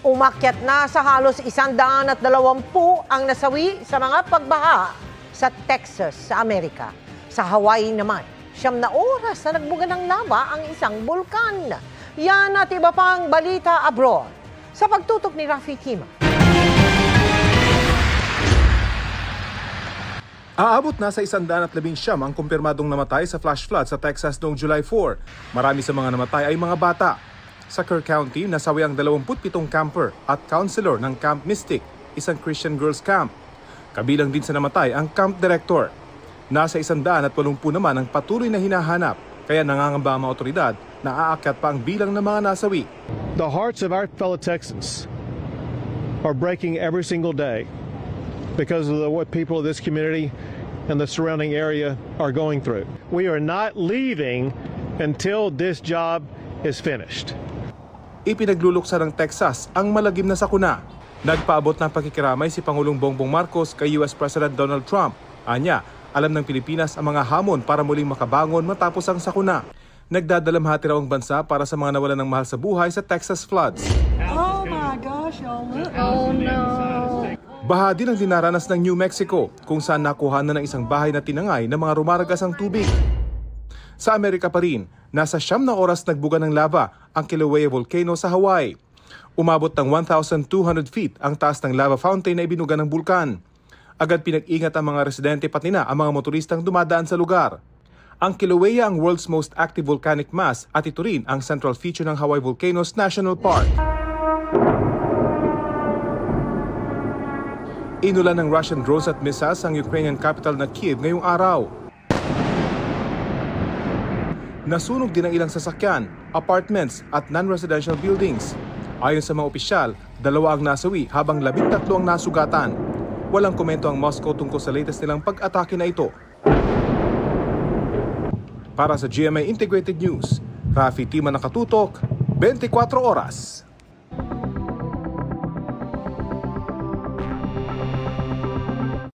Umakyat na sa halos 120 ang nasawi sa mga pagbaha sa Texas, sa Amerika. Sa Hawaii naman, 9 na oras na nagbuga ng lava ang isang bulkan. Yan at iba pang balita abroad sa pagtutok ni Rafi Tima. Aabot na sa 119 ang kumpirmadong namatay sa flash flood sa Texas noong July 4. Marami sa mga namatay ay mga bata. Sa Kerr County, nasawi ang 27 camper at counselor ng Camp Mystic, isang Christian girls camp. Kabilang din sa namatay ang camp director. Nasa 180 naman ang patuloy na hinahanap, kaya nangangamba ang mga otoridad na aakyat pa ang bilang ng mga nasawi. The hearts of our fellow Texans are breaking every single day because of what people of this community and the surrounding area are going through. We are not leaving until this job is finished. Ipinagluluksa ng Texas ang malagim na sakuna. Nagpaabot ng pakikiramay si Pangulong Bongbong Marcos kay US President Donald Trump. Anya, alam ng Pilipinas ang mga hamon para muling makabangon matapos ang sakuna. Nagdadalamhati raw ang bansa para sa mga nawalan ng mahal sa buhay sa Texas floods. Oh my gosh, y'all look. Oh no. Baha din ang dinaranas ng New Mexico, kung saan nakuha na ng isang bahay na tinangay ng mga rumaragas ang tubig. Sa Amerika pa rin, nasa 9 na oras nagbuga ng lava ang Kilauea Volcano sa Hawaii. Umabot ng 1,200 feet ang taas ng lava fountain na ibinuga ng bulkan. Agad pinag-ingat ang mga residente pati na ang mga motoristang dumadaan sa lugar. Ang Kilauea ang world's most active volcanic mass at ito rin ang central feature ng Hawaii Volcanoes National Park. Inulan ng Russian drones at missiles ang Ukrainian capital na Kyiv ngayong araw. Nasunog din ang ilang sasakyan, apartments at non-residential buildings. Ayon sa mga opisyal, 2 ang nasawi habang 13 ang nasugatan. Walang komento ang Moscow tungkol sa latest nilang pag-atake na ito. Para sa GMA Integrated News, Rafi Tima, nakatutok, 24 oras.